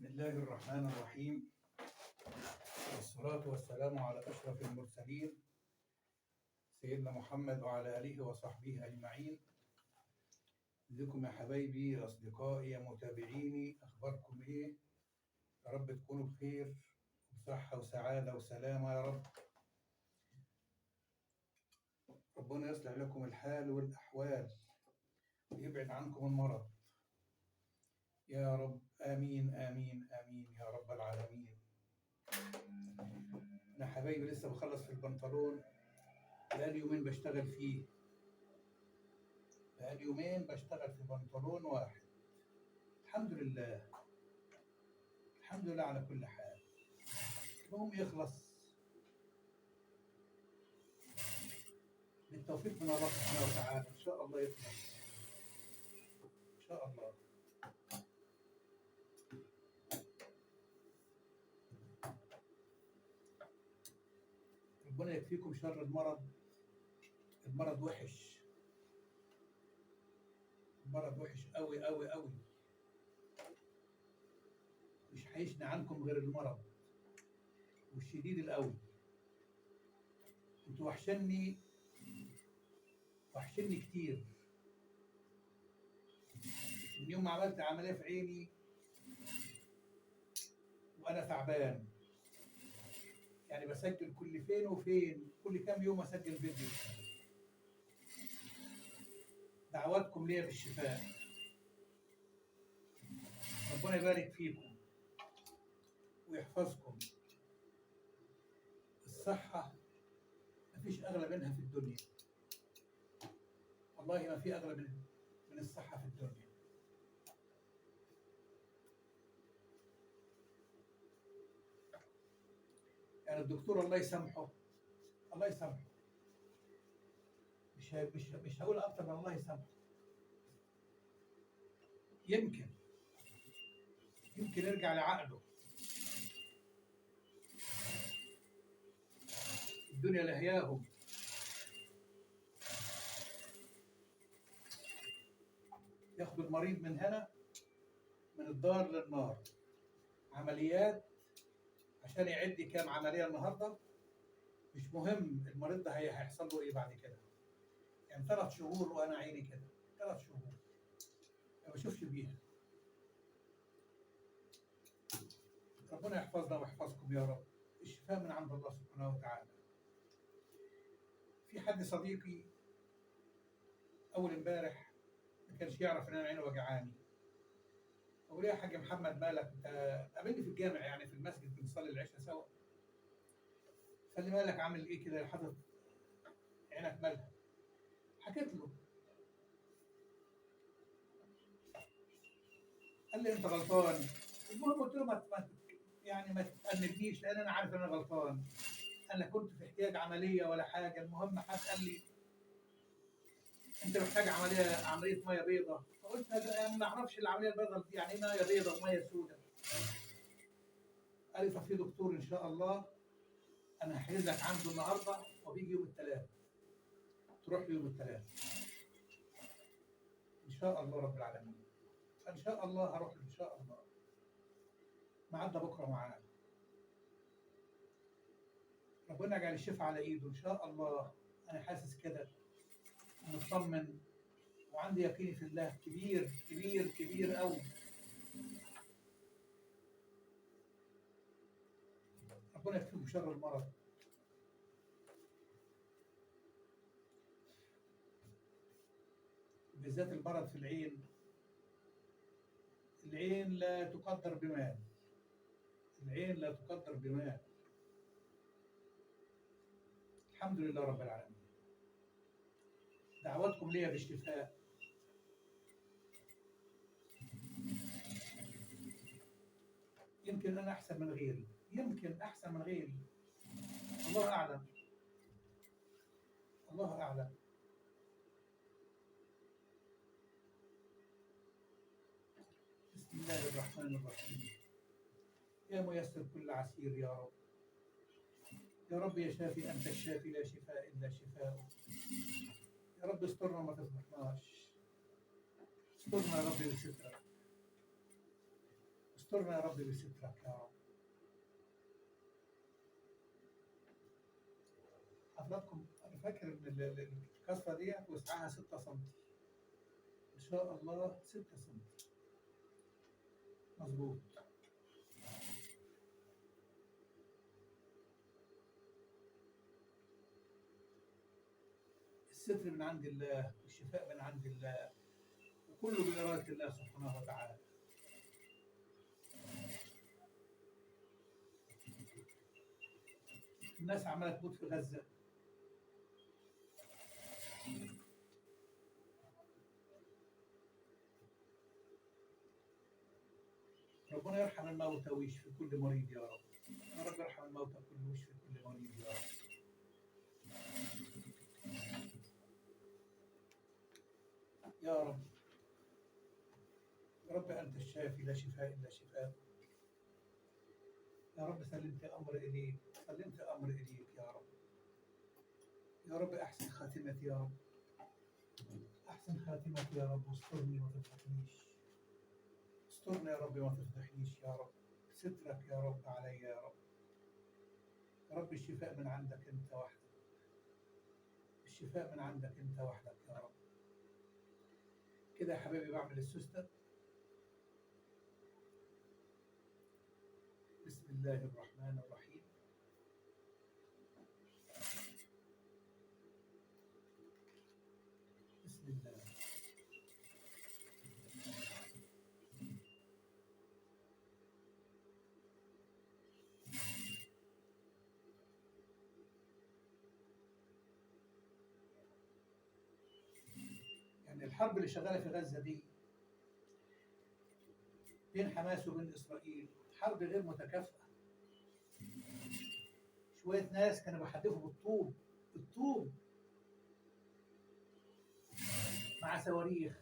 بسم الله الرحمن الرحيم، والصلاة والسلام على أشرف المرسلين سيدنا محمد وعلى آله وصحبه أجمعين. ازيكم يا حبايبي يا أصدقائي يا متابعيني، أخباركم إيه؟ يا رب تكونوا بخير وبصحة وسعادة وسلامة يا رب. ربنا يصلح لكم الحال والأحوال ويبعد عنكم المرض يا رب، آمين آمين آمين يا رب العالمين. أنا حبايبي لسه بخلص في البنطلون، بقالي يومين بشتغل فيه، بقالي يومين بشتغل في بنطلون واحد. الحمد لله الحمد لله على كل حال. المهم يخلص بالتوفيق من الله سبحانه وتعالى، إن شاء الله يخلص إن شاء الله. ربنا يكفيكم شر المرض. المرض وحش، المرض وحش قوي قوي قوي، مش هيشني عنكم غير المرض والشديد القوي. انتوا وحشني وحشني كتير. من يوم ما عملت عملية في عيني وأنا تعبان، يعني بسجل كل فين وفين، كل كام يوم أسجل فيديو. دعواتكم ليا بالشفاء، ربنا يبارك فيكم ويحفظكم. الصحة مفيش أغلى منها في الدنيا، والله ما في أغلى من الصحة في الدنيا. يعني الدكتور الله يسامحه، الله يسامحه، مش هقول أكتر من الله يسامحه. يمكن يرجع لعقله. الدنيا لهياهم، ياخدوا المريض من هنا، من الدار للنار، عمليات عشان يعد كام عملية النهارده. مش مهم المريض ده هيحصل له ايه بعد كده. يعني 3 شهور وانا عيني كده، 3 شهور ما بشوفش بيها. ربنا يحفظنا ويحفظكم يا رب. الشفاء من عند الله سبحانه وتعالى. في حد صديقي اول امبارح ما كانش يعرف ان انا عيني وجعاني. اقول يا حاج محمد مالك؟ انت قابلني في الجامع، يعني في المسجد بنصلي العشاء سوا. قال لي مالك عامل ايه كده حاطط عينك مالها؟ حكيت له. قال لي انت غلطان. المهم قلت له يعني ما تأنبنيش، لان انا عارف ان انا غلطان. انا كنت في احتياج عمليه ولا حاجه. المهم حد قال لي انت محتاج عمليه ميه بيضاء. فقلت انا ما اعرفش العمليه البيضاء دي يعني ايه، ميه بيضاء وميه سوداء. قال لي طب في دكتور ان شاء الله انا هحجزك عنده النهارده وبيجي يوم الثلاث، تروح له يوم الثلاث ان شاء الله رب العالمين. ان شاء الله هروح له ان شاء الله. ميعادنا بكره معاه. ربنا يجعل الشفاء على ايده ان شاء الله. انا حاسس كده مطمن، وعندي يقين في الله كبير كبير كبير قوي. ربنا يكفيكم شر المرض. بالذات المرض في العين. العين لا تقدر بمال، العين لا تقدر بمال. الحمد لله رب العالمين. دعواتكم ليا بالشفاء. يمكن انا احسن من غيري، يمكن احسن من غيري، الله اعلم، الله اعلم. بسم الله الرحمن الرحيم. يا ميسر كل عسير يا رب. يا رب يا شافي انت الشافي، لا شفاء الا شفاء. يا رب استرنا وما تفضحناش. استرنا يا رب بسترك، استرنا يا رب بسترك يا رب. حضراتكم انا فاكر ان الكسره ديت وسعها 6 سم، ان شاء الله 6 سم مظبوط. الستر من عند الله والشفاء من عند الله، وكله بإرادة الله سبحانه وتعالى. الناس عمالة تموت في غزة، ربنا يرحم الموتى ويشفي كل مريض يا رب. يا رب يرحم الموتى كله ويشفي كل مريض يا رب. يا رب يا رب أنت الشافي لا شفاء إلا شفاء. يا رب سلمت أمر إليك، سلمت أمر إليك يا رب. يا رب أحسن خاتمتي يا رب، أحسن خاتمتي يا رب، واسترني وما تفضحنيش. استرني يا رب وما تفضحنيش يا رب. سترك يا رب علي يا رب. يا رب الشفاء من عندك أنت وحدك، الشفاء من عندك أنت وحدك يا رب. كده يا حبيبي بعمل السوستة. بسم الله الرحمن الرحيم. بسم الله. يعني الحرب اللي شغالة في غزة دي بين حماس وبين إسرائيل حرب غير متكافئة. شوية ناس كانوا بيحدفوا بالطوب، الطوب مع صواريخ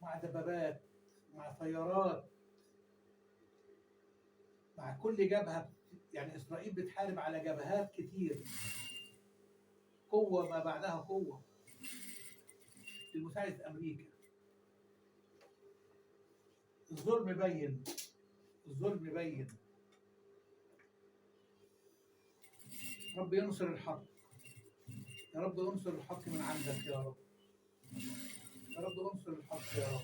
مع دبابات مع طيارات مع كل جبهة. يعني إسرائيل بتحارب على جبهات كتير، قوة ما بعدها قوة لمساعدة أمريكا. الظلم بين، الظلم بين. رب ينصر الحق، يا رب انصر الحق من عندك يا رب. يا رب انصر الحق يا رب.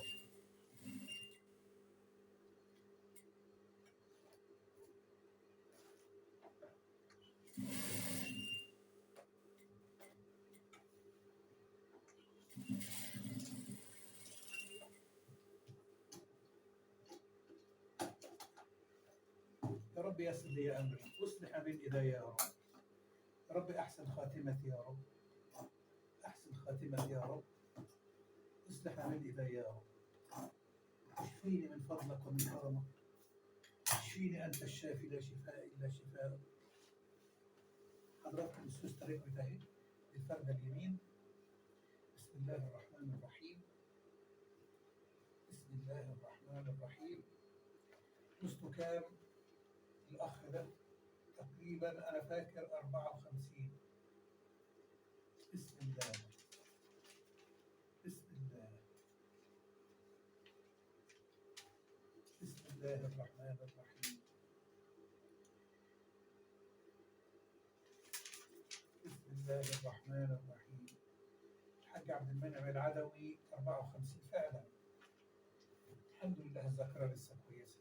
يا رب يسر لي امري واصلح ما بين ايدي يا رب. يا رب احسن خاتمتي يا رب، احسن خاتمتي يا رب. اصلح ما بين ايدي يا رب. اشفيني من فضلك ومن كرمك. اشفيني انت الشافي لا شفاء الا شفاء. حضراتكم السوستة ركبت اهي الفردة اليمين. بسم الله الرحمن الرحيم. بسم الله الرحمن الرحيم. وزنه كام الأخ ده؟ تقريبا أنا فاكر 54. بسم الله. بسم الله. بسم الله الرحمن الرحيم. بسم الله الرحمن الرحيم. الحاج عبد المنعم العدوي 54 فعلا. الحمد لله الذاكرة لسه كويسة.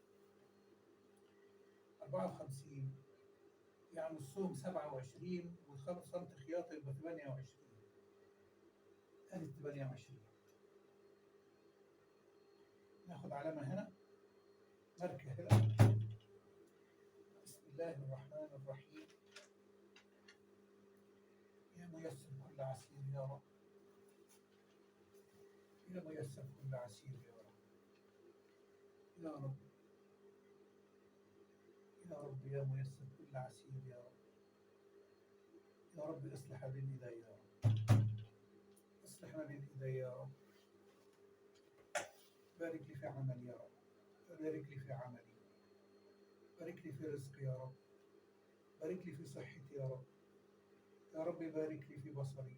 54 يعني الصوم 27 والخمس سم خياطة يبقى 28. ادي 28. ناخد علامة هنا، ماركة هنا. بسم الله الرحمن الرحيم. يا ميسر كل عسير يا رب. يا ميسر كل عسير يا رب. يا رب يا رب يا ميسر كل عسير يا رب. يا رب اصلح ما بين ايدي يا رب. اصلح ما بين ايدي يا رب. بارك لي في عملي يا رب. بارك لي في عملي. بارك لي في رزقي يا رب. بارك لي في صحتي يا رب. يا رب بارك لي في بصري.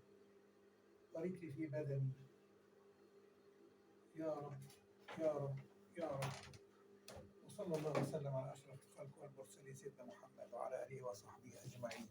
بارك لي في بدني يا رب. يا رب يا رب. وصلى الله وسلم على أشرف الخلق والمرسلين سيدنا محمد وعلى آله وصحبه أجمعين.